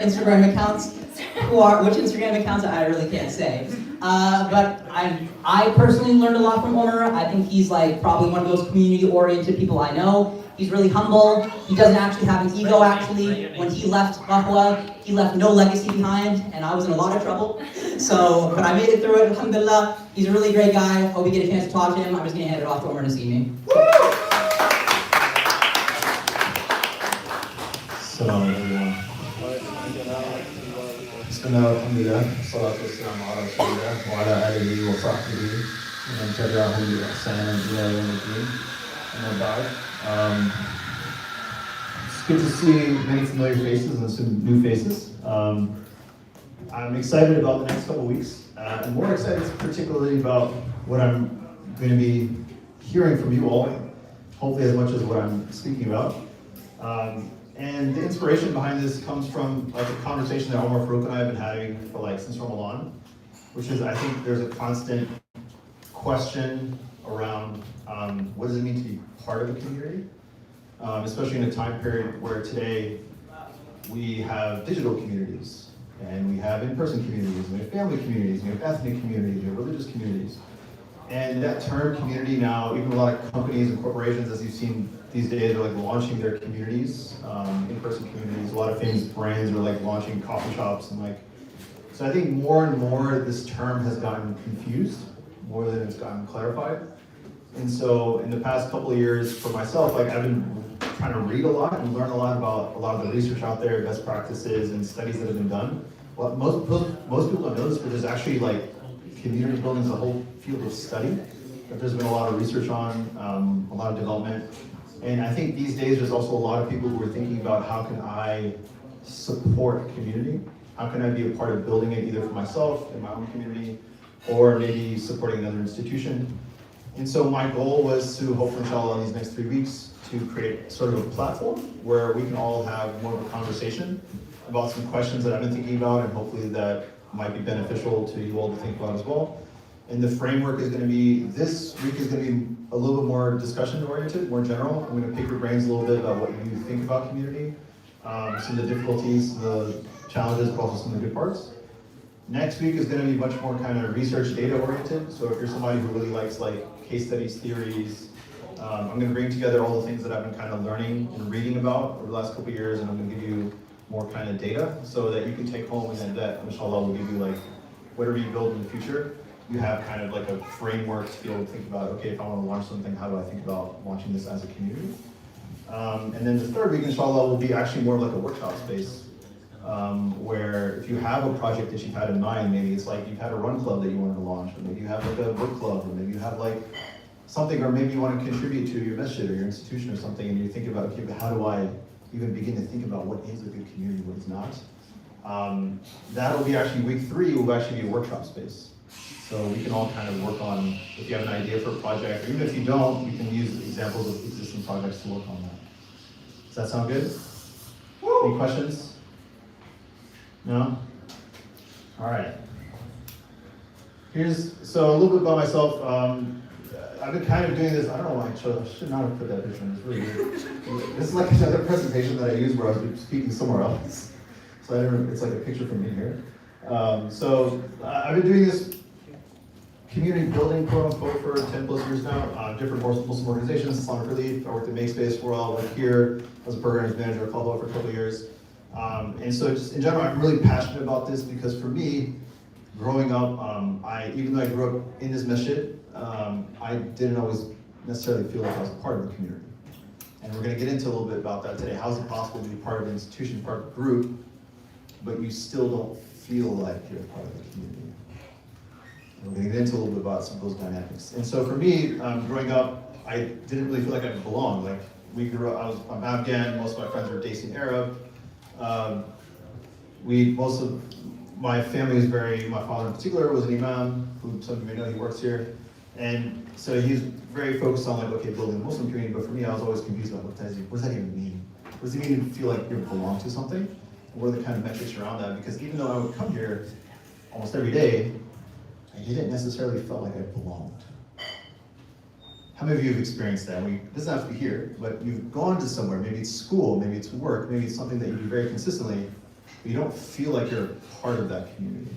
Instagram accounts which Instagram accounts I really can't say. But I personally learned a lot from Omer. I think he's like probably one of those community-oriented people I know. He's really humble. He doesn't actually have an ego actually. When he left Bahwa, he left no legacy behind, and I was in a lot of trouble. So, but I made it through it, alhamdulillah. He's a really great guy. Hope we get a chance to talk to him. I'm just gonna hand it off to Omer this evening. Assalamu alaikum. Bismillah, alhamdulillah, salatu wassalamu ala rasulillah wa ala alihi wa sahbihi wa man tabi'ahum bi ihsan ila yawm al-din. Amma ba'd. It's good to see many familiar faces and some new faces. I'm excited about the next couple of weeks. I'm more excited particularly about what I'm going to be hearing from you all, hopefully as much as what I'm speaking about. And the inspiration behind this comes from like a conversation that Omar Farouk and I have been having for like since Ramadan, which is I think there's a constant question around what does it mean to be part of a community, especially in a time period where today we have digital communities and we have in-person communities, we have family communities, we have ethnic communities, we have religious communities. And that term community now, even a lot of companies and corporations, as you've seen these days, are like launching their communities, in-person communities. A lot of famous brands are like launching coffee shops and like. So I think more and more this term has gotten confused more than it's gotten clarified. And so in the past couple of years, for myself, like I've been trying to read a lot and learn a lot about a lot of the research out there, best practices and studies that have been done. Well, most people don't know this, but there's actually like community building is a whole field of study that there's been a lot of research on, a lot of development. And I think these days there's also a lot of people who are thinking about how can I support community? How can I be a part of building it either for myself in my own community or maybe supporting another institution? And so my goal was to hopefully inshallah in these next 3 weeks to create sort of a platform where we can all have more of a conversation about some questions that I've been thinking about and hopefully that might be beneficial to you all to think about as well. And the framework is going to be, this week is going to be a little bit more discussion oriented, more general. I'm going to pick your brains a little bit about what you think about community, some of the difficulties, the challenges, but also some of the good parts. Next week is going to be much more kind of research data oriented. So if you're somebody who really likes like case studies, theories, I'm going to bring together all the things that I've been kind of learning and reading about over the last couple of years, and I'm going to give you more kind of data so that you can take home, and then that inshallah will give you like whatever you build in the future, you have kind of like a framework to be able to think about, okay, if I want to launch something, how do I think about launching this as a community? And then the third week inshallah will be actually more like a workshop space, where if you have a project that you've had in mind, maybe it's like you've had a run club that you wanted to launch, or maybe you have like a book club, or maybe you have like something, or maybe you want to contribute to your masjid or your institution or something, and you're thinking about, okay, but how do I even begin to think about what is a good community, what is not. That'll be actually week 3 will actually be a workshop space. So we can all kind of work on, if you have an idea for a project, or even if you don't, you can use examples of existing projects to work on that. Does that sound good? Any questions? No? All right. So a little bit about myself. I've been kind of doing this, I don't know why I should not have put that picture in, it's really weird. This is like another presentation that I used where I was speaking somewhere else. So it's like a picture from me here. So I've been doing this community building, quote unquote, for 10 plus years now. Different Muslim organizations, Islamic Relief. I worked at Makespace for a while, I worked here as a programs manager at Caldwell for a couple of years. And so just in general, I'm really passionate about this because for me, growing up, even though I grew up in this masjid, I didn't always necessarily feel like I was a part of the community. And we're going to get into a little bit about that today. How is it possible to be part of an institution, part of a group, but you still don't feel like you're a part of the community? And we're going to get into a little bit about some of those dynamics. And so for me, growing up, I didn't really feel like I belonged. Like we grew up, I'm Afghan, most of my friends are Dacian Arab. Most of my family is my father in particular was an imam, who some of you may know, he works here. And so he's very focused on like, okay, building a Muslim community, but for me, I was always confused about what does that even mean? What does it mean to feel like you belong to something? What are the kind of metrics around that? Because even though I would come here almost every day, I didn't necessarily feel like I belonged. How many of you have experienced that? It doesn't have to be here, but you've gone to somewhere, maybe it's school, maybe it's work, maybe it's something that you do very consistently, but you don't feel like you're part of that community.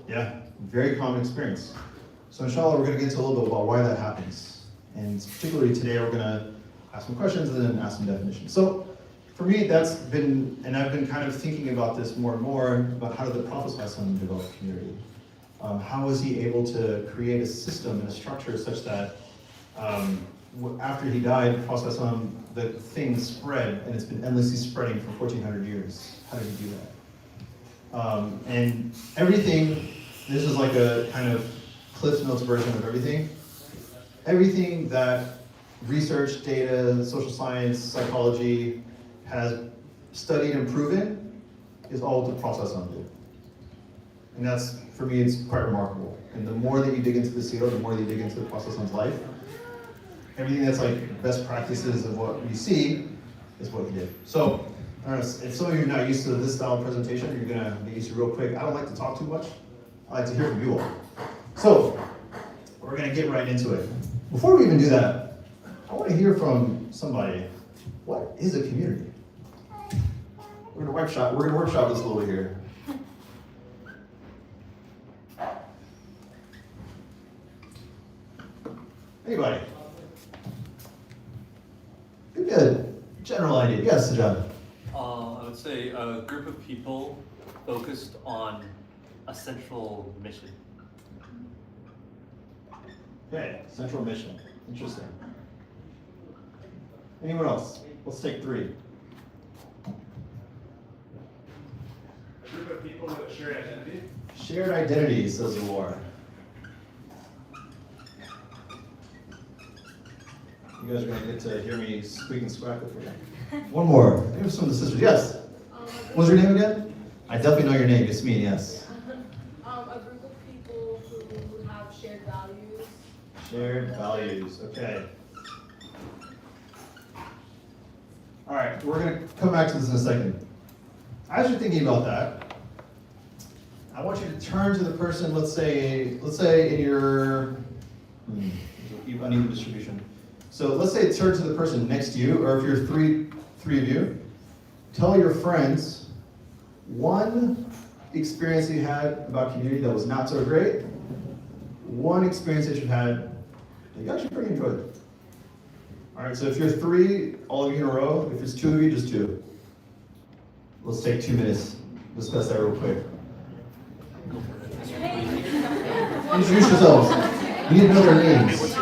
Yeah, very common experience. So inshallah, we're going to get into a little bit about why that happens. And particularly today, we're going to ask some questions and then ask some definitions. So for me, that's been, and I've been kind of thinking about this more and more, about how did the Prophet ﷺ develop community? How was he able to create a system and a structure such that after he died, the Prophet ﷺ, the thing spread, and it's been endlessly spreading for 1400 years. How did he do that? And everything, this is like a kind of Cliff Notes version of everything. Everything that research, data, social science, psychology has studied and proven is all what the Prophet ﷺ did. And that's, for me, it's quite remarkable. And the more that you dig into the seerah, the more that you dig into the Prophet ﷺ's life, everything that's like best practices of what we see is what he did. So, I don't know, if some of you are not used to this style of presentation, you're gonna be used to real quick. I don't like to talk too much. I like to hear from you all. So, we're gonna get right into it. Before we even do that, I wanna hear from somebody. What is a community? We're gonna workshop this a little bit here. Anybody? Good. General idea. Yes, Sajad. I would say a group of people focused on a central mission. Okay, central mission. Interesting. Anyone else? Let's take 3. A group of people with a shared identity. Shared identity, says War. You guys are going to get to hear me squeak and squack with you. One more. Maybe some of the sisters. Yes? What's your name again? I definitely know your name. It's me, yes. A group of people who have shared values. Shared values. Okay. All right. We're going to come back to this in a second. As you're thinking about that, I want you to turn to the person, let's say in your uneven distribution. So let's say turn to the person next to you, or if you're three of you, tell your friends one experience you had about community that was not so great, one experience that you had that you actually pretty enjoyed. All right, so if you're 3, all of you in a row, if it's 2 of you, just 2. Let's take 2 minutes, discuss that real quick. Introduce yourselves. You need to know their names.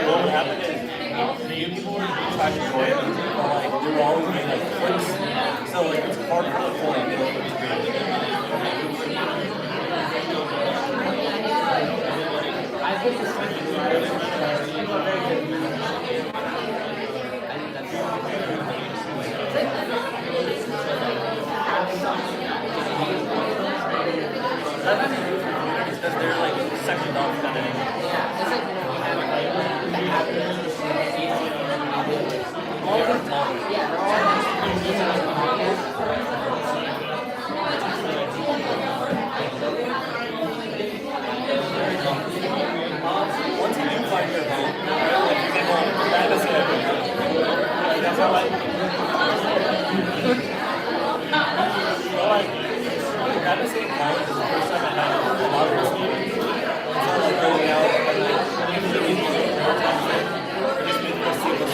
What would happen is the new people would try to join, but like they're always gonna be like clicks. So like it's hard for the point to because they're like sectioned off kind of. Once you do find your home, that is it. That's how like, at the same time, this is the first time I had a lot of experience. So like going out, it just made me see what's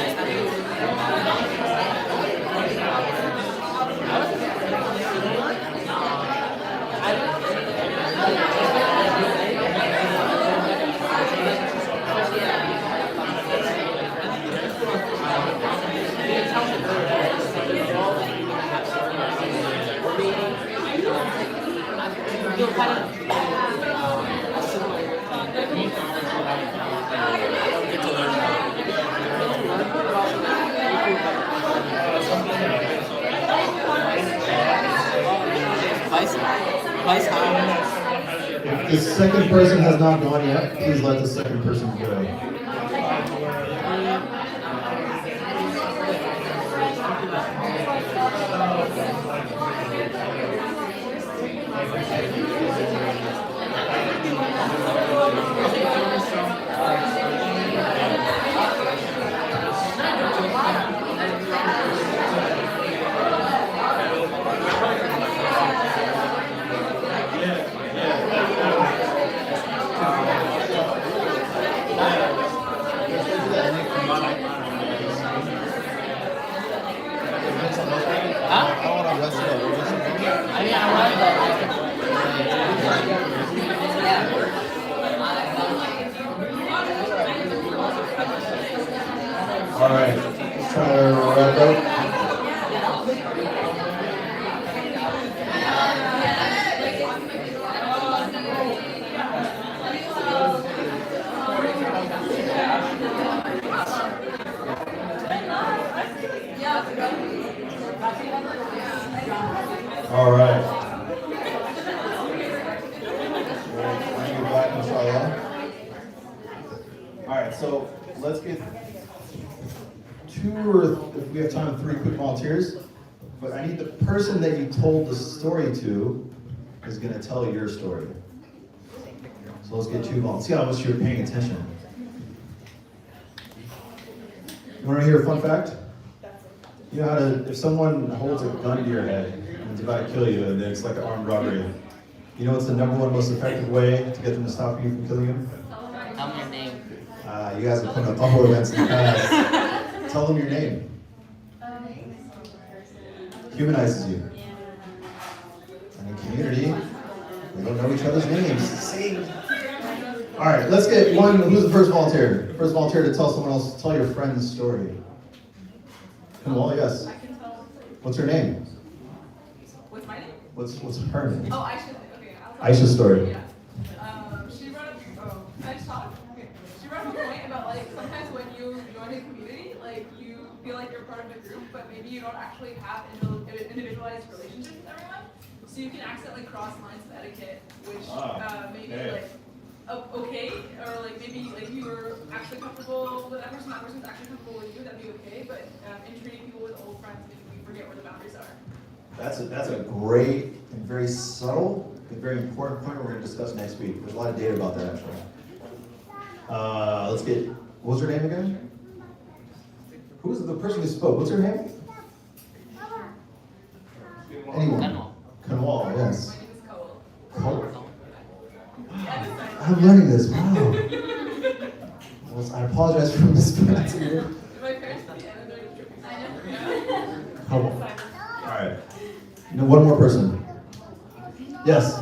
If the second person has not gone yet, please let the second person go. wants to know? What wants to know? I mean, I run, but All right, let's try to wrap up. All right. Bring you back, inshallah. All right, so let's get two or, if we have time, 3 quick volunteers. But I need the person that you told the story to is going to tell your story. So let's get 2 volunteers. See how much you're paying attention. You want to hear a fun fact? You know how to, if someone holds a gun to your head and is about to kill you, and it's like an armed robbery, you know what's the #1 most effective way to get them to stop you from killing you? tell me your name. You guys have put on awful events in the past. Tell them your name. Humanizes you. And in community, we don't know each other's names. Sing. All right, let's get one. Who's the first volunteer? First volunteer to tell someone else, tell your friend's story. Kamal, yes. I can tell. What's her name? What's my name? What's her name? Oh, Aisha. Okay, I'll tell Aisha's story. Yeah. She brought up. Oh, can I just talk? Okay. She brought up a point about like sometimes when you join a community, like you feel like you're part of the group, but maybe you don't actually have individualized relationships with everyone. So you can accidentally cross lines of etiquette, which maybe like okay, or like maybe like you're actually comfortable with that person's actually comfortable with you, that'd be okay. But in treating people with old friends, maybe we forget where the boundaries are. That's a great and very subtle and very important point we're going to discuss next week. There's a lot of data about that actually. Let's get, what was her name again? Who was the person who spoke? What's her name? Anyone? Kanwal, yes. My name is Cole. Cole. I'm learning this, wow. Well, I apologize for mispronouncing it. My parents at the end of their tripping. I know. Cole. All right. You know, one more person. Yes.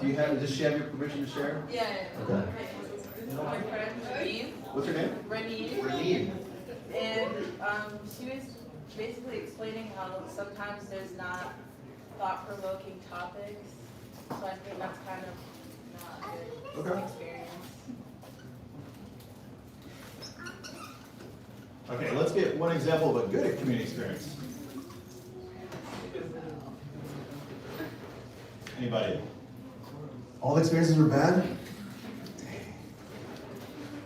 Do you have, does she have your permission to share? Yeah. Okay. This is my friend Janine. What's her name? Renee. Renee. And she was basically explaining how sometimes there's not thought-provoking topics, so I think that's kind of not a good Okay. experience. Okay, let's get one example of a good community experience. Anybody? All the experiences were bad?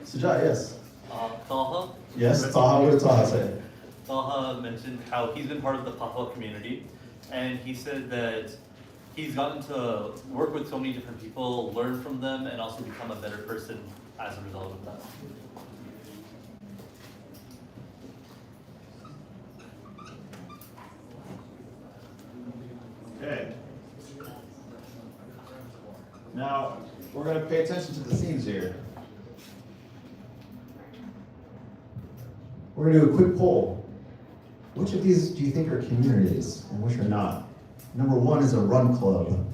Sujat, yes. Taha? Yes, Taha, what did Taha say? Taha mentioned how he's been part of the Papua community, and he said that he's gotten to work with so many different people, learn from them, and also become a better person as a result of that. Okay. Now, we're going to pay attention to the themes here. We're going to do a quick poll. Which of these do you think are communities and which are not? Number 1 is a run club.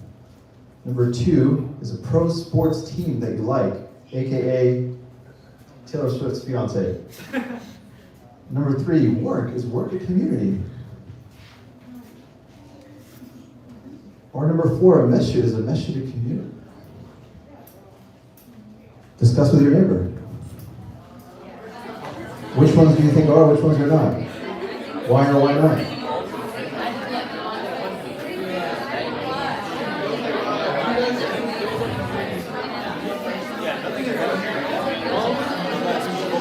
Number 2 is a pro sports team that you like, aka Taylor Swift's fiance. Number 3, work. Is work a community? Or number 4, a masjid. Is a masjid a community? Discuss with your neighbor. Which ones do you think are, which ones are not? Why or why not?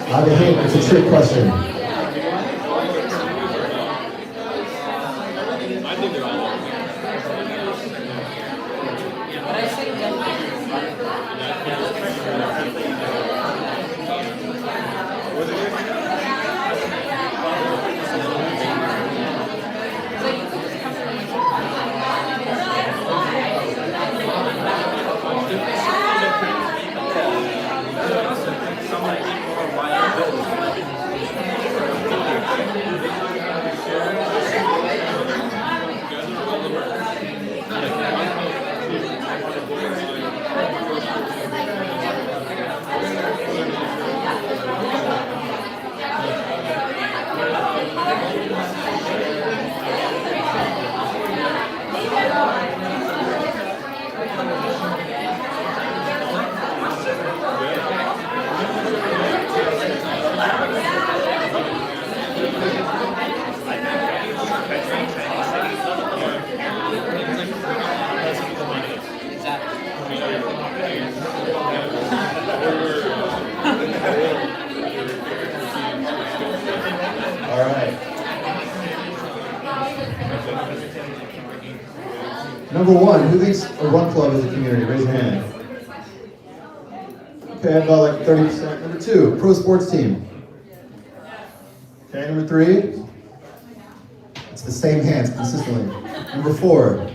I think it's a trick question. Number one, who thinks a run club is a community? Raise your hand. Okay, about like 30%. Number two, pro sports team. Okay, number three, it's the same hands consistently. Number four,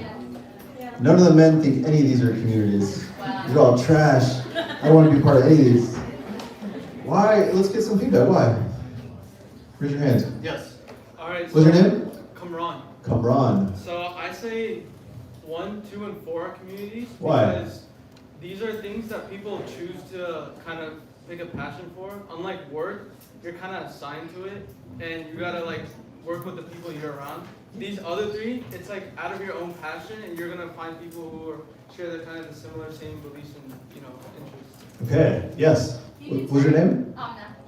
none of the men think any of these are communities. These are all trash. I don't want to be part of any of these. Why? Let's get some feedback. Why? Raise your hands. Yes. All right. What's your name? Kamran. Kamran. So I say 1, 2, and 4 are communities. Why? Because these are things that people choose to kind of pick a passion for. Unlike work, you're kind of assigned to it, and you gotta like work with the people you're around. These other 3, it's like out of your own passion, and you're gonna find people who share the kind of the similar same beliefs and interests. Okay. Yes. What's your name?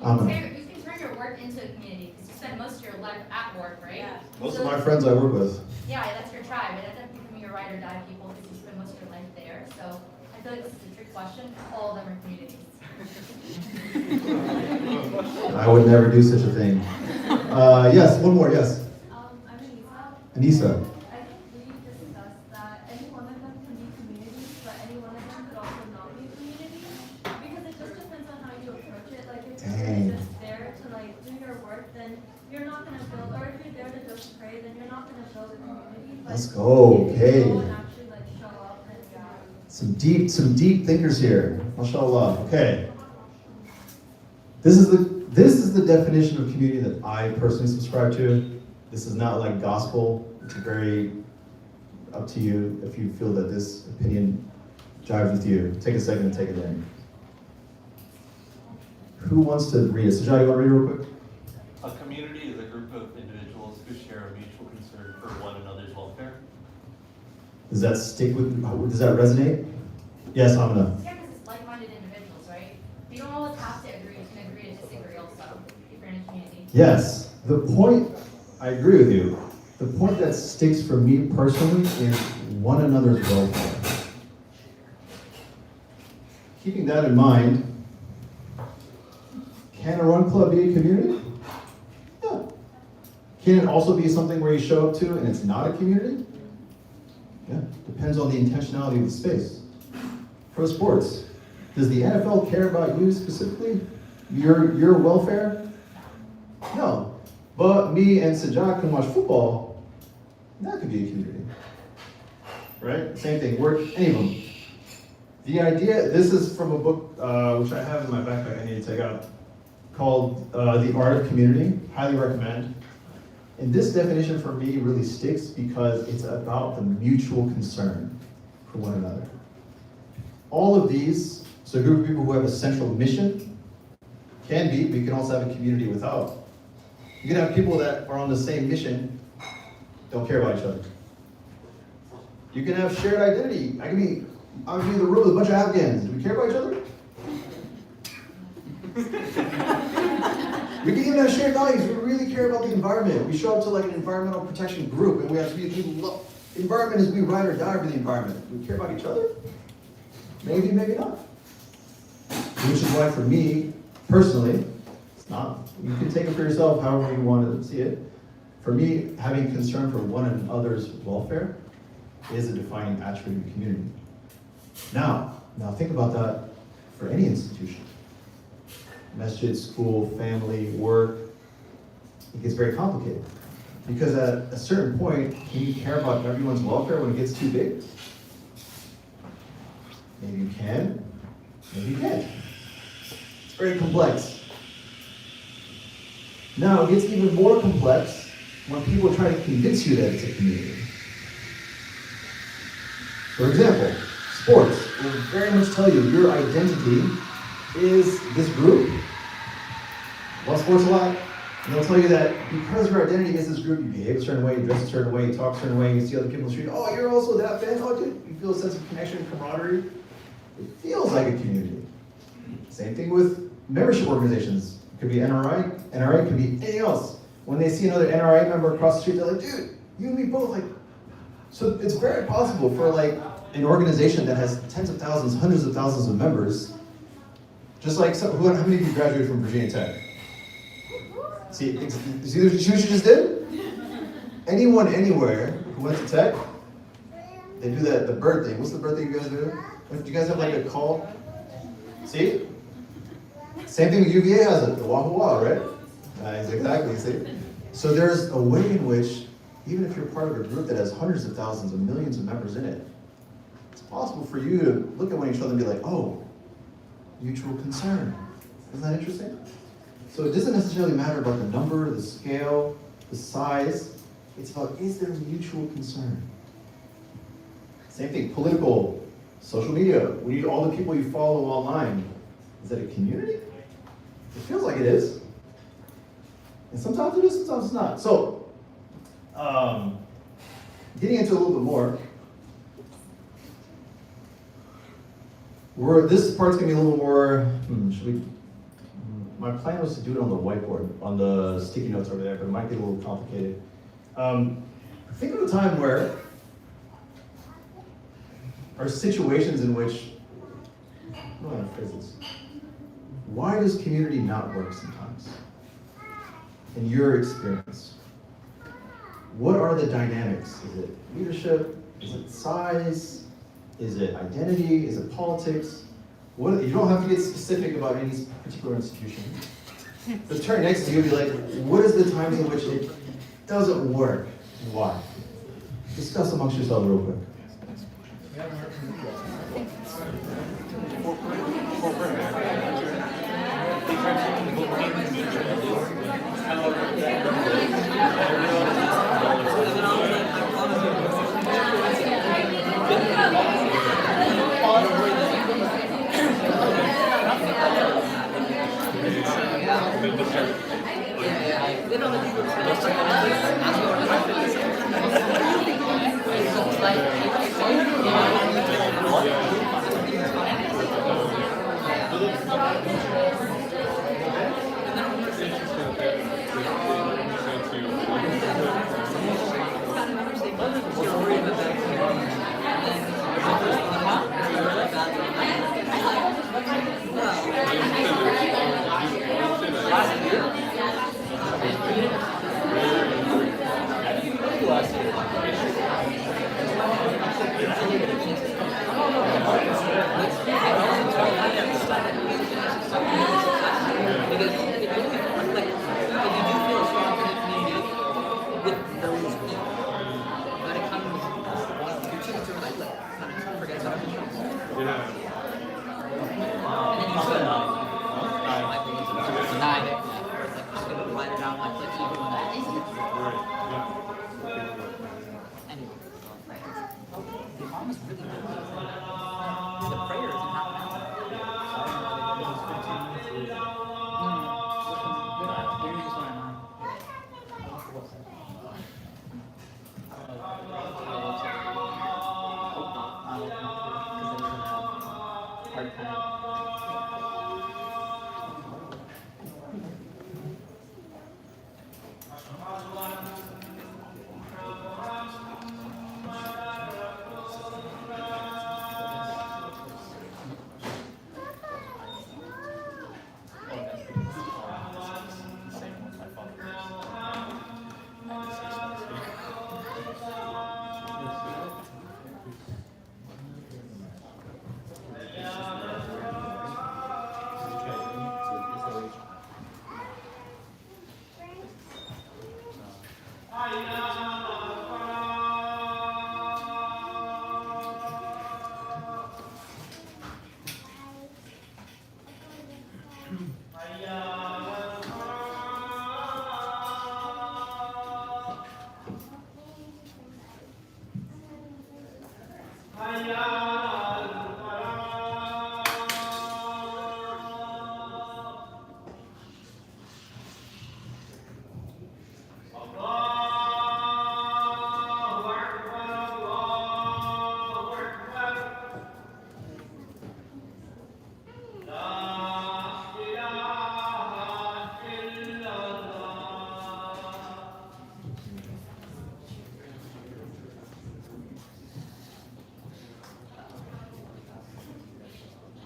Amna. You can turn your work into a community because you spend most of your life at work, right? Yeah. Most of my friends I work with. Yeah, that's your tribe. It ends up becoming your ride or die people because you spend most of your life there. So I feel like this is a trick question. All of them are communities. I would never do such a thing. Yes, one more, yes. I'm Anissa. Anissa. I think we discussed that any one of them can be communities, but any one of them could also not be communities. Because it just depends on how you approach it. Like if Dang. you're just there to like do your work, then you're not gonna build, or if you're there to just pray, then you're not gonna build a community. But Let's go, if okay. you go and actually like show up and Some deep thinkers here. MashaAllah. Okay. This is the definition of community that I personally subscribe to. This is not like gospel. It's very up to you if you feel that this opinion jives with you. Take a second and take it in. Who wants to read it? Sajad, you want to read it real quick? A community is a group of individuals who share a mutual concern for one another's welfare. Does that stick with, does that resonate? Yes, Amina. Yeah, because it's like-minded individuals, right? You don't always have to agree. You can agree to disagree also if you're in a community. Yes, the point, I agree with you. The point that sticks for me personally is one another's welfare. Keeping that in mind, can a run club be a community? Yeah. Can it also be something where you show up to and it's not a community? Yeah, depends on the intentionality of the space. Pro sports, does the NFL care about you specifically? Your welfare? No. But me and Sajad can watch football, that could be a community. Right? Same thing, work, any of them. The idea, this is from a book which I have in my backpack I need to take out, called The Art of Community, highly recommend. And this definition for me really sticks because it's about the mutual concern for one another. All of these, so a group of people who have a central mission, can be, but you can also have a community without. You can have people that are on the same mission, don't care about each other. You can have shared identity. I can be in the room with a bunch of Afghans. Do we care about each other? We can even have shared values. We really care about the environment. We show up to like an environmental protection group and we love environment as we ride or die for the environment. Do we care about each other? Maybe, maybe not. Which is why for me, personally, it's not, you can take it for yourself however you want to see it. For me, having concern for one another's welfare is a defining attribute of community. Now think about that for any institution. Masjid, school, family, work, it gets very complicated. Because at a certain point, can you care about everyone's welfare when it gets too big? Maybe you can, maybe you can't. It's very complex. Now, it gets even more complex when people try to convince you that it's a community. For example, sports will very much tell you your identity is this group. Love sports a lot. And they'll tell you that because your identity is this group, you behave a certain way, you dress a certain way, you talk a certain way, you see other people in the street, oh, you're also that fan, oh, dude, you feel a sense of connection and camaraderie. It feels like a community. Same thing with membership organizations. It could be NRI, NRA could be anything else. When they see another NRA member across the street, they're like, dude, you and me both, like. So it's very possible for like an organization that has tens of thousands, hundreds of thousands of members, just like, how many of you graduated from Virginia Tech? See what you just did? Anyone, anywhere who went to Tech, they do the bird thing. What's the bird thing you guys do? Do you guys have like a call? See? Same thing with UVA has it, the Wahoo Wah, right? Nice, exactly, see? So there's a way in which, even if you're part of a group that has hundreds of thousands of millions of members in it, it's possible for you to look at one of each other and be like, oh, mutual concern. Isn't that interesting? So it doesn't necessarily matter about the number, the scale, the size. It's about, is there mutual concern? Same thing, political, social media. We need all the people you follow online. Is that a community? It feels like it is. And sometimes it is, sometimes it's not. So, getting into a little bit more, this part's gonna be a little more, my plan was to do it on the whiteboard, on the sticky notes over there, but it might be a little complicated. Think of a time where, or situations in which, I don't know how to phrase this. Why does community not work sometimes? In your experience, what are the dynamics? Is it leadership? Is it size? Is it identity? Is it politics? You don't have to get specific about any particular institution. But turn next to you and be like, what is the times in which it doesn't work? And why? Discuss amongst yourselves real quick.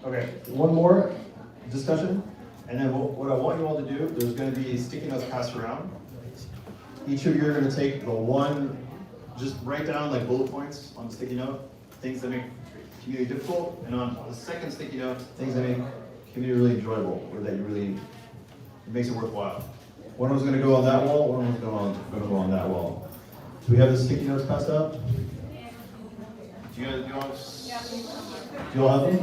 Okay, one more discussion, and then what I want you all to do, there's going to be sticky notes passed around. Each of you are going to take the one just write down like bullet points on the sticky note, things that make community difficult, and on the second sticky note, things that make community really enjoyable, or that you really, it makes it worthwhile. One was gonna go on that wall, one was gonna go on that wall. Do we have the sticky notes passed out? Do you all have them?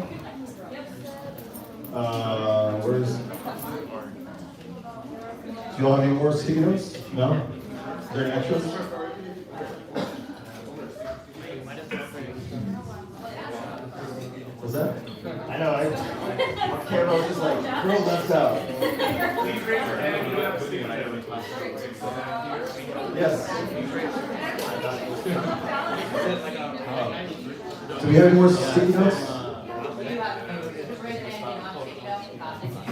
Where's? Do you all have any more sticky notes? No? Is there any extras? What's that? I know, on camera I was just like, girl left out. Yes. Do we have any more sticky notes?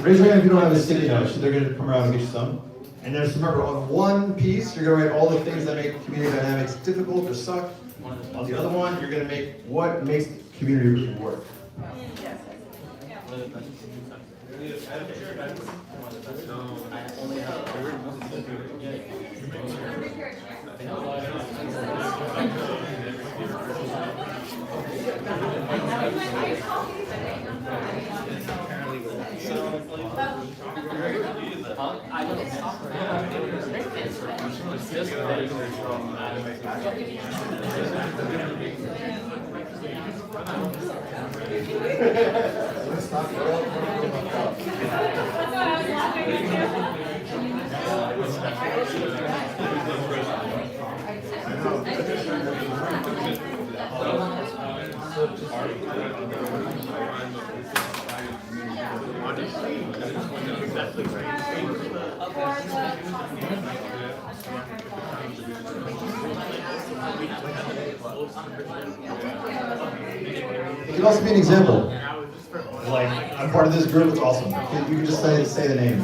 Raise your hand if you don't have a sticky note. They're going to come around and get you some. And just remember, on one piece, you're going to write all the things that make community dynamics difficult or suck. On the other one, you're going to make what makes community work. It could also be an example. Like, I'm part of this group, it's awesome. You can just say the name.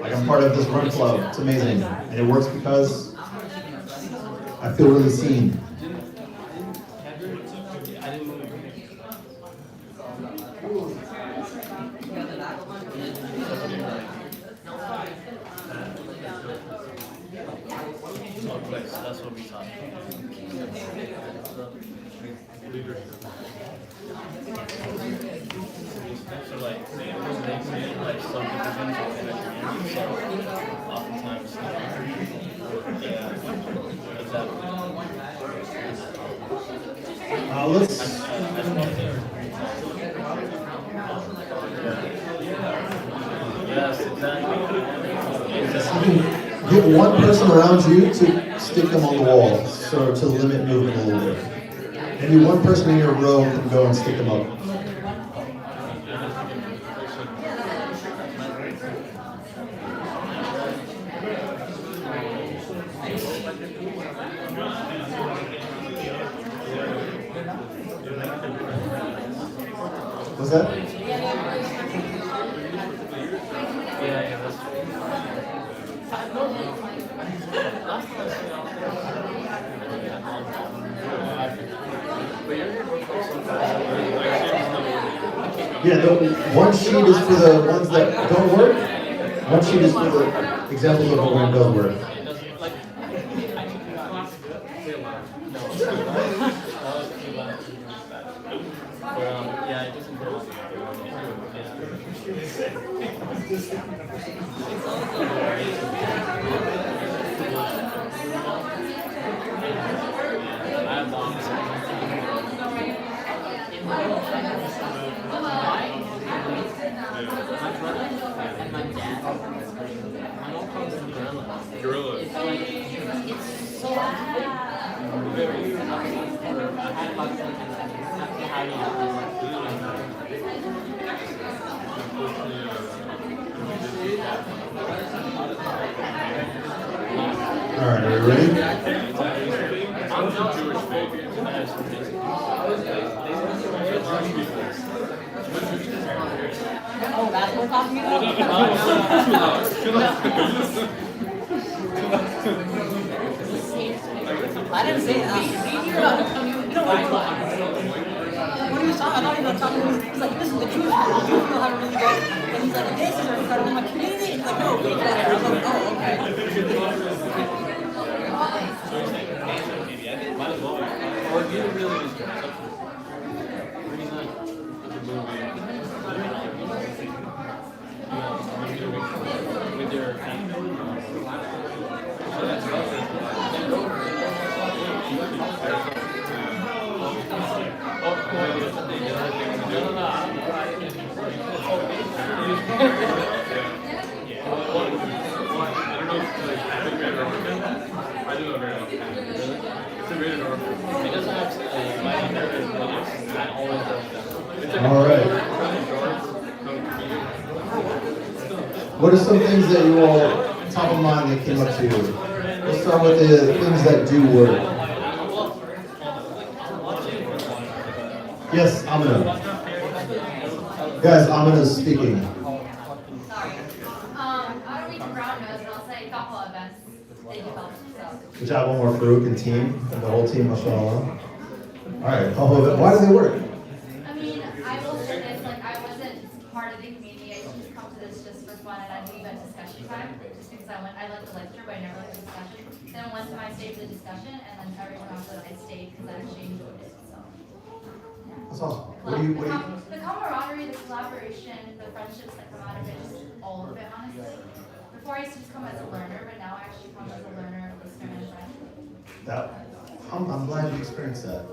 Like, I'm part of this run club, it's amazing. And it works because I feel really seen. That's what we thought. So like subdivisions within a community, so oftentimes, yeah, exactly. Let's. Yes, exactly. Get one person around you to stick them on the wall, so to limit movement a little bit. Maybe one person in your row can go and stick them up. What's that? Yeah, that's true. Yeah, the one sheet is for the ones that don't work. One sheet is for the examples of what does work. Yeah, it doesn't go. I have the Gorilla. All right, are you ready? Oh, that's what we're talking about? I didn't say that. You don't want to talk. What are you talking? I thought you were talking. He's like, listen, the Jewish people have a really good. And he's like, this is incredible. My community. He's like, no, really better. I was like, oh, okay. All right. What are some things that you all top of mind that came up to you? Let's start with the things that do work. Yes, Amina. Guys, Amina's speaking. Sorry. I don't read the brown nose, but I'll say a couple events that you helped, so. Good job, one more Farouk and team, and the whole team, mashallah. All right, couple of it. Why do they work? I mean, I will say this, like, I wasn't part of the community, I used to come to this just for fun, and I'd leave at discussion time, just because I liked the lecture, but I never liked the discussion. Then one time I stayed for the discussion, and then everyone else said I stayed, because I actually enjoyed it, so. That's awesome. The camaraderie, the collaboration, the friendships that come out of it, just all of it, honestly. Before I used to just come as a learner, but now I actually come as a learner, listener, and friend. I'm glad you experienced that.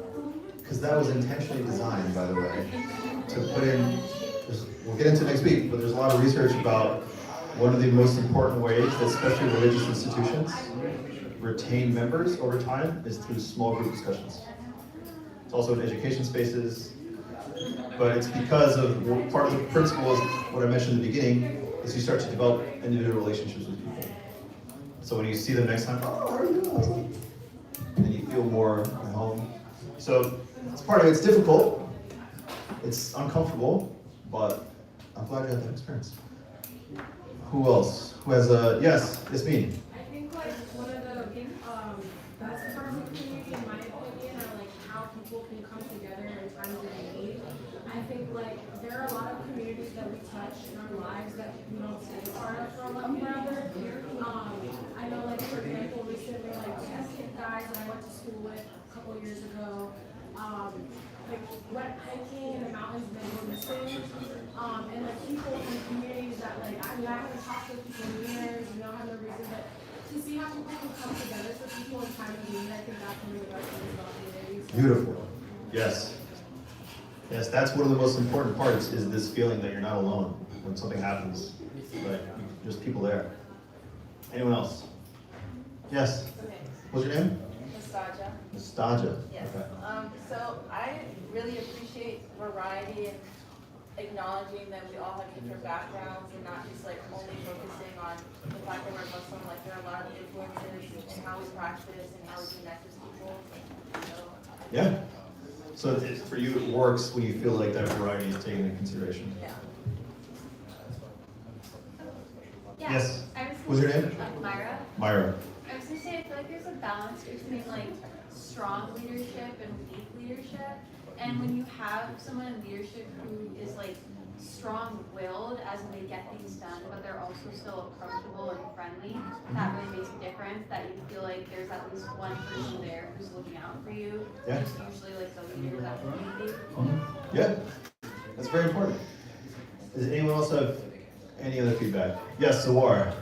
Because that was intentionally designed, by the way, to put in, we'll get into next week, but there's a lot of research about one of the most important ways that especially religious institutions retain members over time is through small group discussions. It's also in education spaces, but it's because of part of the principle is what I mentioned in the beginning, is you start to develop individual relationships with people. So when you see them next time, oh, how are you? And you feel more at home. So it's part of it. It's difficult, it's uncomfortable, but I'm glad you had that experience. Who else? Who has a, yes, Yasmin. I think like one of the best parts of the community, in my opinion, are like how people can come together in times of need. I think like there are a lot of communities that we touch in our lives that we don't stay a part of for a long forever. I know like for example recently like two guys that I went to school with a couple years ago, like went hiking in the mountains and they were missing. And like people in communities that like I haven't talked to people in years, you know, I have no reason, but to see how people can come together for people in time of need, I think that's one of the best things about communities. Beautiful. Yes. Yes, that's one of the most important parts is this feeling that you're not alone when something happens. Like there's people there. Anyone else? Yes. Okay. What's your name? Nostalgia. Nostalgia. Yes. Okay. So I really appreciate variety and acknowledging that we all have different backgrounds and not just like only focusing on the fact that we're Muslim. Like there are a lot of influences in how we practice and how we connect with people. So, Yeah. So for you, it works when you feel like that variety is taken into consideration. yeah. Yeah, Yes. I was What's your name? Myra. Myra. I was gonna say, I feel like there's a balance between like strong leadership and weak leadership. And when you have someone in leadership who is like strong-willed as in they get things done, but they're also still approachable and friendly, that really makes a difference, that you feel like there's at least one person there who's looking out for you. Yeah. It's usually like the leader of that community. Yeah. That's very important. Does anyone else have any other feedback? Yes, Sawar.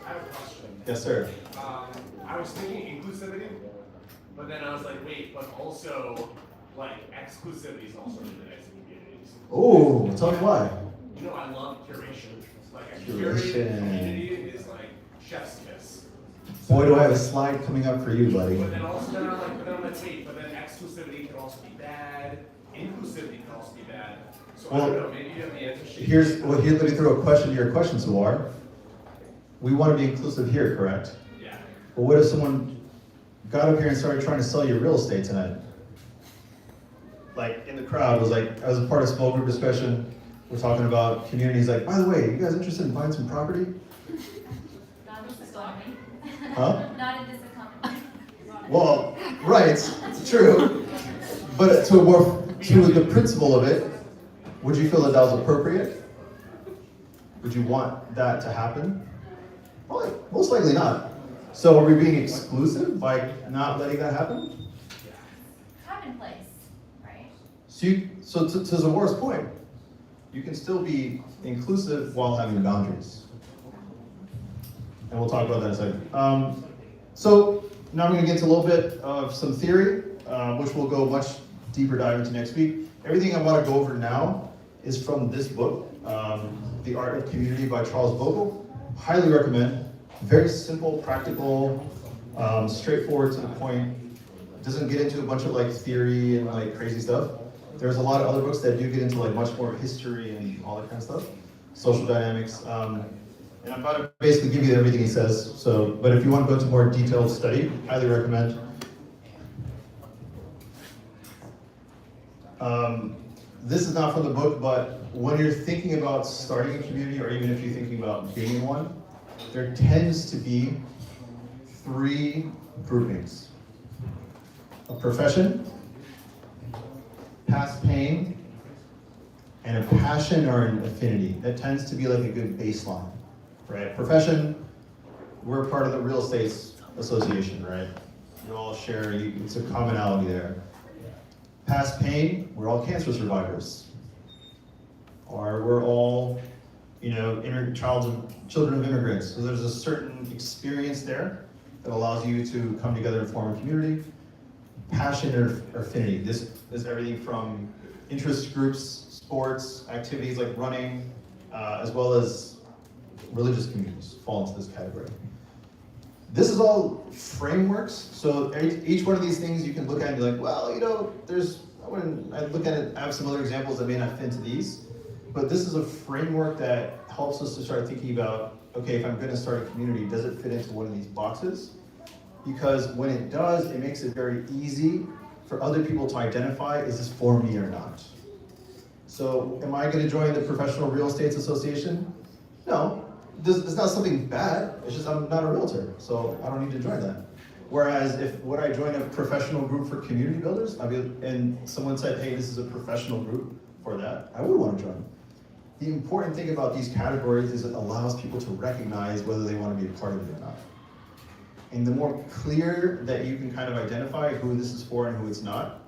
I have a question. Yes, sir. I was thinking inclusivity, but then I was like, wait, but also, like, exclusivity is also really nice in communities. Oh, tell me why. You know, I love curation. Like, a Curation. curated community is like chef's kiss. Boy, do I have a slide coming up for you, buddy. But then also, then I'm like, but then I'm like, wait, but then exclusivity can also be bad. Inclusivity can also be bad. So I Well, don't know, maybe you have the answer sheet. Let me throw a question to your question, Sawar. We want to be inclusive here, correct? Yeah. But what if someone got up here and started trying to sell you real estate tonight? Like in the crowd was like, I was a part of a small group discussion. We're talking about communities. Like, by the way, you guys interested in buying some property? Not in this economy. Huh? Not in this economy. Well, right, it's true. But to the principle of it, would you feel that that was appropriate? Would you want that to happen? Probably, most likely not. So are we being exclusive by not letting that happen? Time and place, right? So to Zawar's point, you can still be inclusive while having boundaries. And we'll talk about that in a second. So now I'm going to get into a little bit of some theory, which we'll go much deeper dive into next week. Everything I want to go over now is from this book, The Art of Community by Charles Vogel. Highly recommend. Very simple, practical, straightforward to the point. Doesn't get into a bunch of like theory and like crazy stuff. There's a lot of other books that do get into like much more history and all that kind of stuff, social dynamics. And I'm about to basically give you everything he says. So, but if you want to go into more detailed study, highly recommend. This is not from the book, but when you're thinking about starting a community, or even if you're thinking about being in one, there tends to be 3 groupings: a profession, past pain, and a passion or an affinity. That tends to be like a good baseline, right? Profession, we're part of the real estate association, right? You all share, it's a commonality there. Past pain, we're all cancer survivors. Or we're all, children of immigrants. So there's a certain experience there that allows you to come together and form a community. Passion or affinity. This is everything from interest groups, sports, activities like running, as well as religious communities fall into this category. This is all frameworks, so each one of these things you can look at and be like, well, I look at it, I have some other examples that may not fit into these, but this is a framework that helps us to start thinking about, okay, if I'm gonna start a community, does it fit into one of these boxes? Because when it does, it makes it very easy for other people to identify, is this for me or not? So am I gonna join the Professional Real Estate Association? No. It's not something bad, it's just I'm not a realtor, so I don't need to join that. Whereas would I join a professional group for community builders? And someone said, hey, this is a professional group for that, I would want to join. The important thing about these categories is it allows people to recognize whether they want to be a part of it or not. And the more clear that you can kind of identify who this is for and who it's not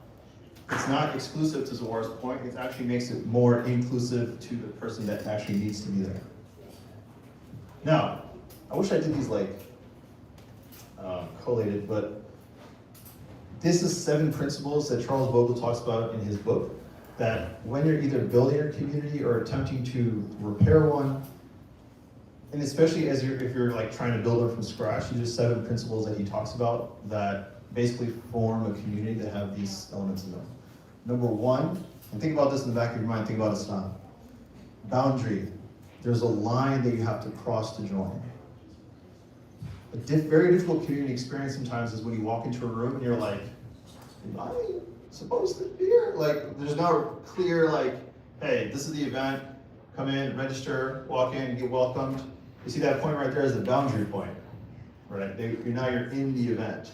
exclusive to Zawar's point, it actually makes it more inclusive to the person that actually needs to be there. Now, I wish I did these like collated, but this is 7 principles that Charles Vogel talks about in his book, that when you're either building your community or attempting to repair one, and especially if you're like trying to build one from scratch, these are 7 principles that he talks about that basically form a community that have these elements in them. Number 1, and think about this in the back of your mind, think about Islam. Boundary. There's a line that you have to cross to join. A very difficult community experience sometimes is when you walk into a room and you're like, am I supposed to be here? Like, there's no clear like, hey, this is the event, come in, register, walk in, get welcomed. You see that point right there is the boundary point, right? Now you're in the event.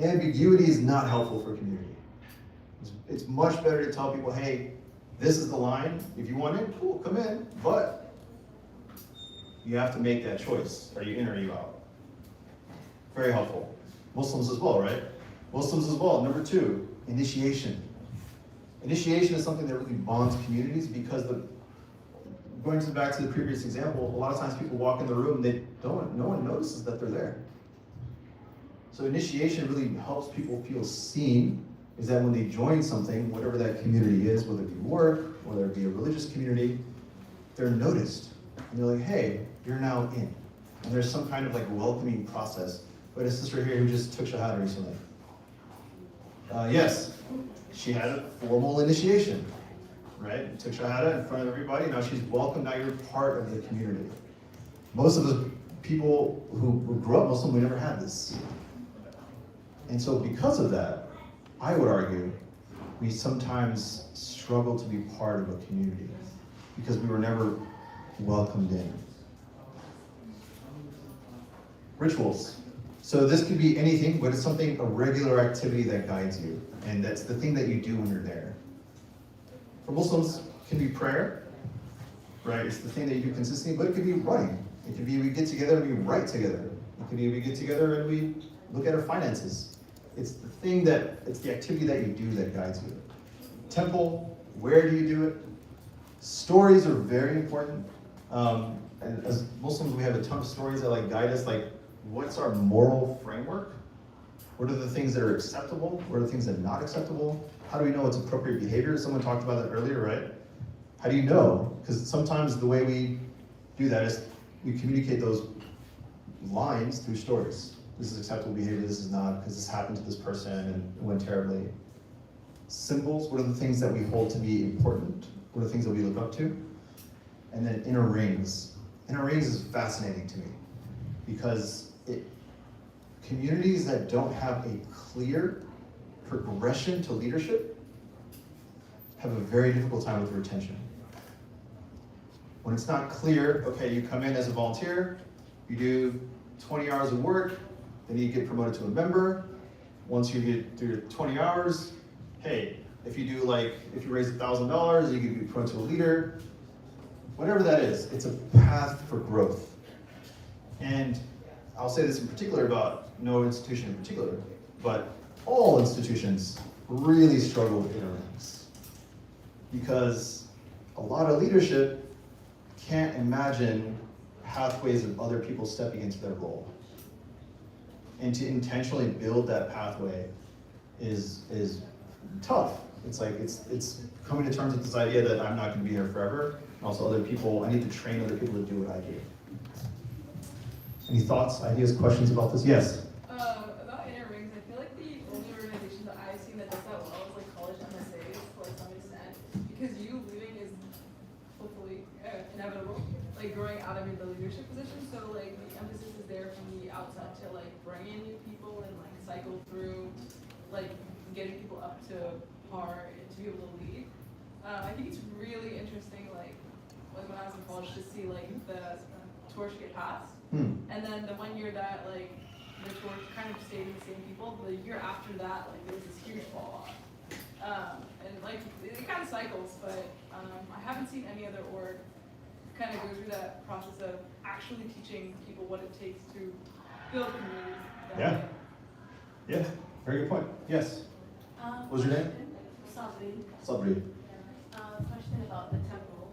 Ambiguity is not helpful for community. It's much better to tell people, hey, this is the line. If you want in, cool, come in. But you have to make that choice. Are you in or are you out? Very helpful. Muslims as well, right? Muslims as well. Number 2, initiation. Initiation is something that really bonds communities because going back to the previous example, a lot of times people walk in the room and no one notices that they're there. So initiation really helps people feel seen, is that when they join something, whatever that community is, whether it be work, whether it be a religious community, they're noticed. And they're like, hey, you're now in. And there's some kind of like welcoming process. But a sister here who just took Shahada recently. Yes, she had a formal initiation, right? Took Shahada in front of everybody, now she's welcome, now you're part of the community. Most of the people who grew up Muslim, we never had this. And so because of that, I would argue, we sometimes struggle to be part of a community because we were never welcomed in. Rituals. So this could be anything, but it's a regular activity that guides you. And that's the thing that you do when you're there. For Muslims, it can be prayer, right? It's the thing that you do consistently, but it could be writing. It could be we get together and we write together. It could be we get together and we look at our finances. It's the activity that you do that guides you. Temple, where do you do it? Stories are very important. And as Muslims, we have a ton of stories that guide us, what's our moral framework? What are the things that are acceptable? What are the things that are not acceptable? How do we know it's appropriate behavior? Someone talked about that earlier, right? How do you know? Because sometimes the way we do that is we communicate those lines through stories. This is acceptable behavior, this is not, because this happened to this person and it went terribly. Symbols, what are the things that we hold to be important? What are the things that we look up to? And then inner rings. Inner rings is fascinating to me because communities that don't have a clear progression to leadership have a very difficult time with retention. When it's not clear, okay, you come in as a volunteer, you do 20 hours of work, then you get promoted to a member. Once you get through your 20 hours, hey, if you raise $1,000, you can be promoted to a leader. Whatever that is, it's a path for growth. And I'll say this in particular about no institution in particular, but all institutions really struggle with inner rings. Because a lot of leadership can't imagine pathways of other people stepping into their role. And to intentionally build that pathway is tough. It's like, it's coming to terms with this idea that I'm not gonna be here forever. And also other people, I need to train other people to do what I do. Any thoughts, ideas, questions about this? Yes? About inner rings, I feel like the only organization that I've seen that does that well is like college MSAs to like some extent. Because you leaving is hopefully inevitable, like growing out of the leadership position. So like the emphasis is there from the outset to like bring in new people and like cycle through like getting people up to par and to be able to lead. I think it's really interesting like when I was in college to see like the torch get passed. And then the 1 year that like the torch kind of stayed with the same people, the year after that like there was this huge fall off. And like it kind of cycles, but I haven't seen any other org kind of go through that process of actually teaching people what it takes to build communities. Yeah. Yeah, very good point. Yes? What was your name? Sabri. Sabri. Question about the temple.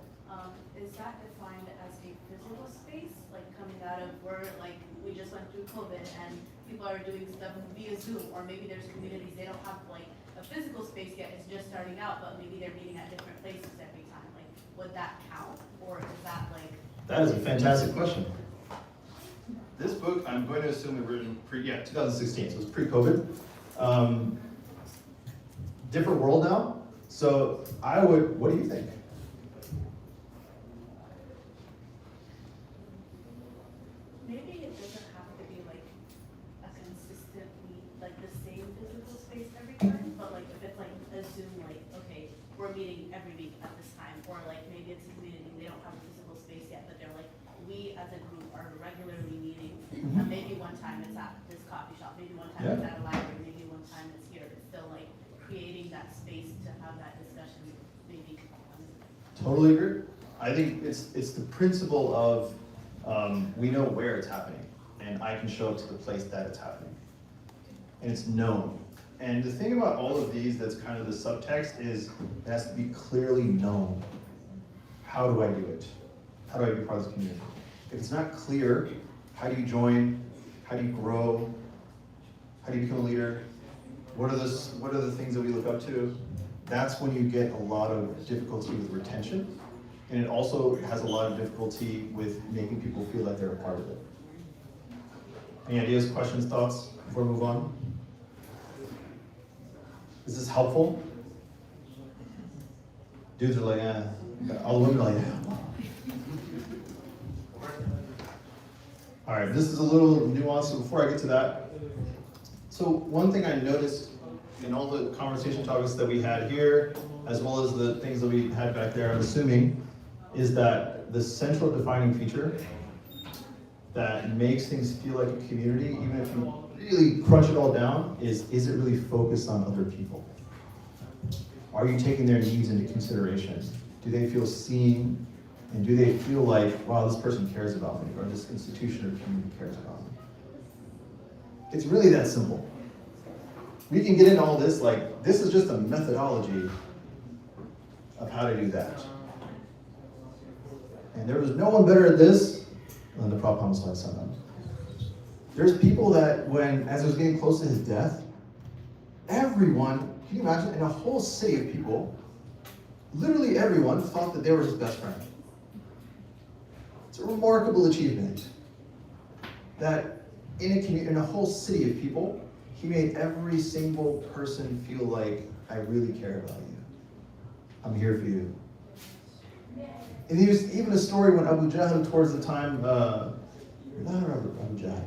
Is that defined as a physical space, like coming out of where, like, we just went through COVID and people are doing stuff via Zoom, or maybe there's communities, they don't have like a physical space yet, it's just starting out, but maybe they're meeting at different places every time. Like, would that count, or is that like? That is a fantastic question. This book, I'm going to assume it written 2016, so it's pre-COVID. Different world now. So what do you think? Maybe it doesn't have to be like a consistently, like the same physical space every time, but like if it's like a Zoom, like, okay, we're meeting every week at this time, or like maybe it's a community, they don't have a physical space yet, but they're like, we as a group are regularly meeting, and maybe one time it's at this coffee shop, maybe one time it's at a library, maybe one time it's here. It's still like creating that space to have that discussion, maybe. Totally agree. I think it's the principle of we know where it's happening, and I can show up to the place that it's happening, and it's known. And the thing about all of these that's kind of the subtext is it has to be clearly known. How do I do it? How do I be part of this community? If it's not clear, how do you join? How do you grow? How do you become a leader? What are the things that we look up to? That's when you get a lot of difficulty with retention. And it also has a lot of difficulty with making people feel like they're a part of it. Any ideas, questions, thoughts before we move on? Is this helpful? Dudes are like, all the women are like, All right, this is a little nuanced, so before I get to that. So one thing I noticed in all the conversation topics that we had here, as well as the things that we had back there, I'm assuming, is that the central defining feature that makes things feel like a community, even if you really crunch it all down, is it really focused on other people? Are you taking their needs into consideration? Do they feel seen? And do they feel like, wow, this person cares about me, or this institution or community cares about me? It's really that simple. We can get into all this, like, this is just a methodology of how to do that. And there was no one better at this than the Prop Homicide Center. There's people that when, as it was getting close to his death, everyone, can you imagine, in a whole city of people, literally everyone thought that they were his best friend. It's a remarkable achievement that in a whole city of people, he made every single person feel like, I really care about you. I'm here for you. And there's even a story when Abu Jahl, towards the time, not Abu Jahl,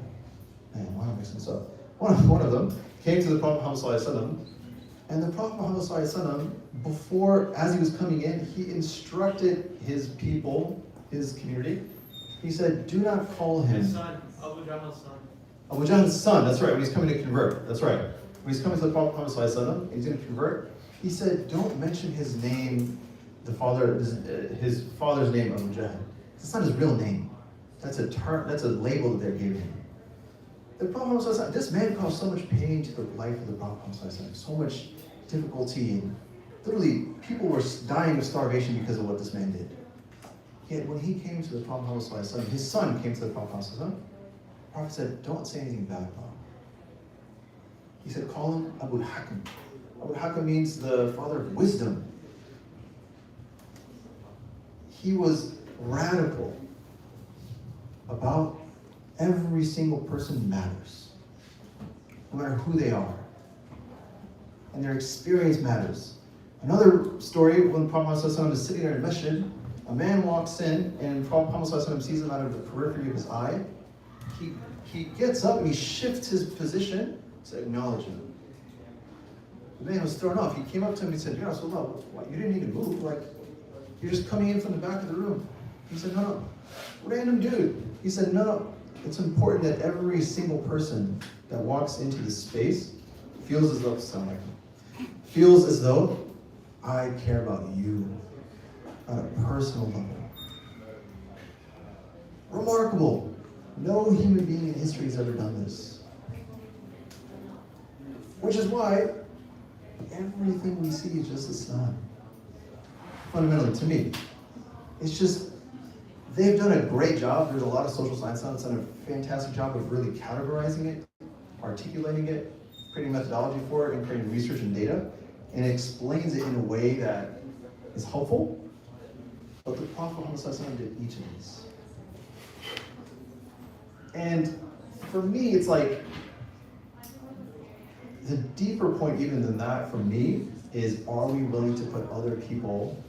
man, why am I mixing this up? One of them came to the Prophet Muhammad Sallallahu Alaihi Wasallam, and the Prophet Muhammad Sallallahu Alaihi Wasallam, before, as he was coming in, he instructed his people, his community. He said, do not call him. His son, Abu Jahl's son. Abu Jahl's son, that's right, when he's coming to convert, that's right. When he's coming to the Prophet Muhammad Sallallahu Alaihi Wasallam, he's going to convert, he said, don't mention his name, his father's name, Abu Jahl. It's not his real name. That's a term, that's a label that they're giving him. The Prophet Muhammad Sallallahu Alaihi Wasallam, this man caused so much pain to the life of the Prophet Muhammad Sallallahu Alaihi Wasallam, so much difficulty, and literally people were dying of starvation because of what this man did. Yet when he came to the Prophet Muhammad Sallallahu Alaihi Wasallam, his son came to the Prophet Muhammad Sallallahu Alaihi Wasallam, the Prophet said, don't say anything bad about him. He said, call him Abu Hakim. Abu Hakim means the father of wisdom. He was radical about every single person matters, no matter who they are. And their experience matters. Another story, when Prophet Muhammad is sitting there in the masjid, a man walks in and Prophet Muhammad sees him out of the periphery of his eye. He gets up and he shifts his position to acknowledge him. The man was thrown off. He came up to him and he said, Ya Rasulullah, you didn't need to move. Like, you're just coming in from the back of the room. He said, no. Random dude. He said, no. It's important that every single person that walks into this space feels as though I care about you on a personal level. Remarkable. No human being in history has ever done this. Which is why everything we see is just Islam. Fundamentally, to me. It's just, they've done a great job. There's a lot of social science now that's done a fantastic job of really categorizing it, articulating it, creating methodology for it, and creating research and data, and it explains it in a way that is helpful. But the Prophet Muhammad did each of these. And for me, it's like, the deeper point even than that for me is, are we willing to put other people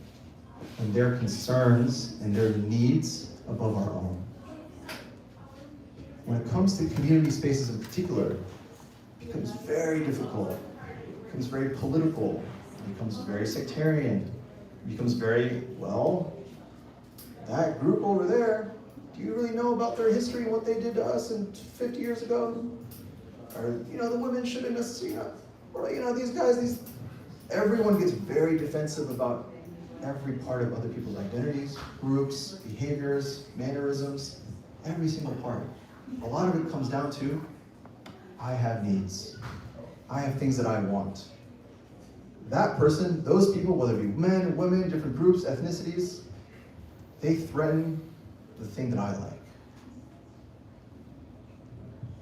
and their concerns and their needs above our own? When it comes to community spaces in particular, it becomes very difficult, it becomes very political, it becomes very sectarian, it becomes very, well, that group over there, do you really know about their history and what they did to us 50 years ago? Or, the women shouldn't necessarily, or, these guys, everyone gets very defensive about every part of other people's identities, groups, behaviors, mannerisms, every single part. A lot of it comes down to, I have needs. I have things that I want. That person, those people, whether it be men, women, different groups, ethnicities, they threaten the thing that I like.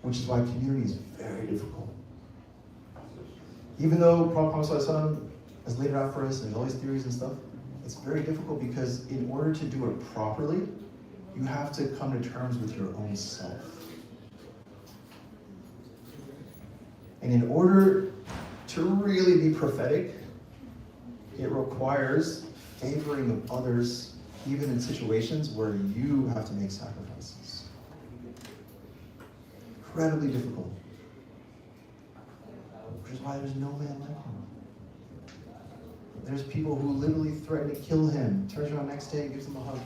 Which is why community is very difficult. Even though Prophet Muhammad has laid it out for us and there's all these theories and stuff, it's very difficult because in order to do it properly, you have to come to terms with your own self. And in order to really be prophetic, it requires favoring of others, even in situations where you have to make sacrifices. Incredibly difficult. Which is why there's no man like him. There's people who literally threaten to kill him, turns around next day and gives him a hug.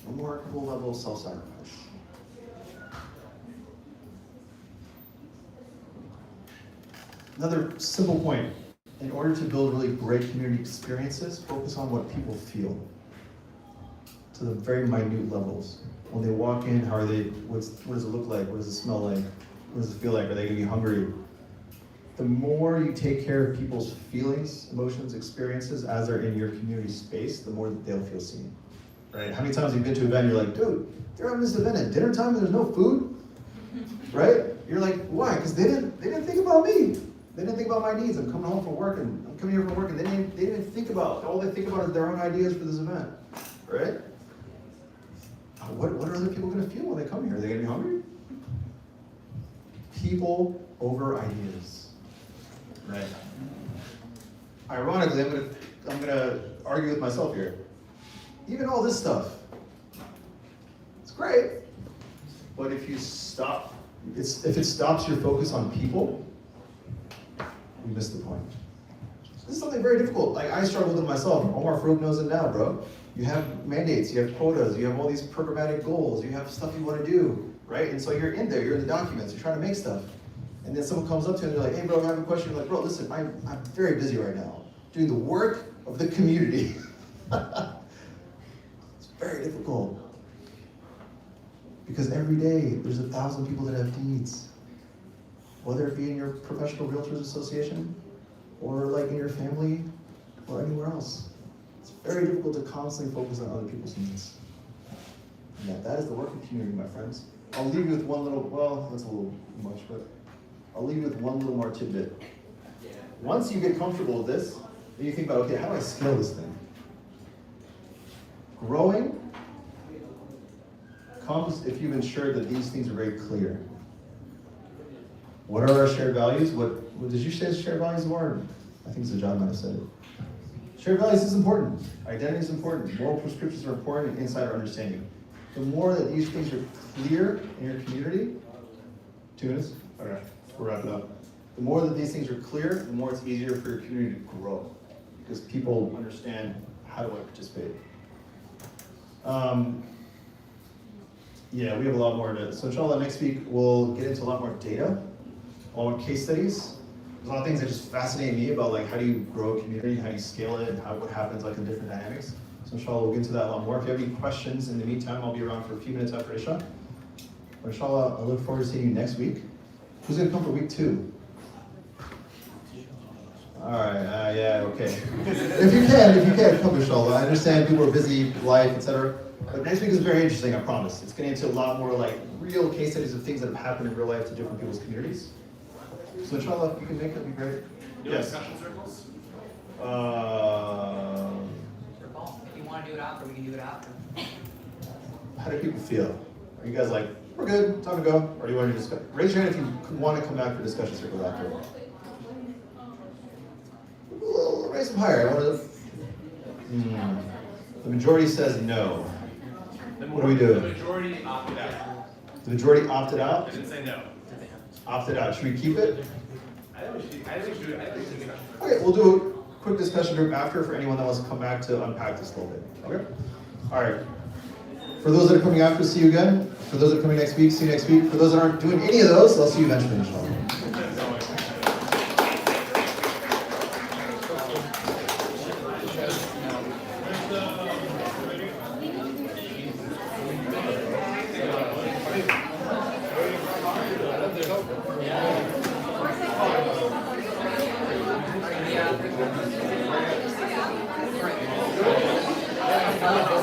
Remarkable level of self-sacrifice. Another simple point. In order to build really great community experiences, focus on what people feel to the very minute levels. When they walk in, how are they, what does it look like? What does it smell like? What does it feel like? Are they gonna be hungry? The more you take care of people's feelings, emotions, experiences as they're in your community space, the more that they'll feel seen, right? How many times have you been to an event and you're like, dude, they're having this event at dinner time and there's no food? right? You're like, why? Because they didn't think about me. They didn't think about my needs. I'm coming home from work and I'm coming here from work and they didn't think about, all they think about is their own ideas for this event, right? What are other people gonna feel when they come here? Are they gonna be hungry? People over ideas, right? Ironically, I'm gonna argue with myself here. Even all this stuff, it's great, but if you stop, if it stops your focus on people, you miss the point. This is something very difficult. Like I struggle with it myself. Omar Farouk knows it now, bro. You have mandates, you have quotas, you have all these programmatic goals, you have stuff you want to do, right? And so you're in there, you're in the documents, you're trying to make stuff. And then someone comes up to you and they're like, hey bro, I have a question. You're like, bro, listen, I'm very busy right now, doing the work of the community. It's very difficult. Because every day, there's 1,000 people that have needs. Whether it be in your professional realtors association, or like in your family, or anywhere else. It's very difficult to constantly focus on other people's needs. And yeah, that is the working community, my friends. I'll leave you with one little, well, that's a little much, but I'll leave you with one little more tidbit. Once you get comfortable with this, then you think about, okay, how do I scale this thing? Growing comes if you've ensured that these things are very clear. What are our shared values? What did you say shared values were? I think John might have said it. Shared values is important. Identity is important. Moral prescriptions are important, and insider understanding. The more that these things are clear in your community, 2 minutes? Okay, we'll wrap it up. The more that these things are clear, the more it's easier for your community to grow. Because people understand, how do I participate? Yeah, we have a lot more to, so inshallah next week we'll get into a lot more data, a lot more case studies. There's a lot of things that just fascinate me about like how do you grow a community, how do you scale it, and what happens like in different dynamics. So inshallah we'll get into that a lot more. If you have any questions in the meantime, I'll be around for a few minutes after Isha. But inshallah, I look forward to seeing you next week. Who's gonna come for week 2? All right, yeah, okay. If you can, come inshallah. I understand people are busy, life, etc. But next week is very interesting, I promise. It's getting into a lot more like real case studies of things that have happened in real life to different people's communities. So inshallah, if you can make it, it'd be great. Yes. Discussion circles? If you want to do it after, we can do it after. How do people feel? Are you guys like, we're good, time to go? Or do you want to discuss? Raise your hand if you want to come back for discussion circles after. We'll raise them higher. I want to. The majority says no. What do we do? The majority opted out. The majority opted out? I didn't say no. Opted out. Should we keep it? I think we should. Okay, we'll do a quick discussion group after for anyone that wants to come back to unpack this a little bit. Okay? All right. For those that are coming after, see you again. For those that are coming next week, see you next week. For those that aren't doing any of those, I'll see you eventually, inshallah. Yeah.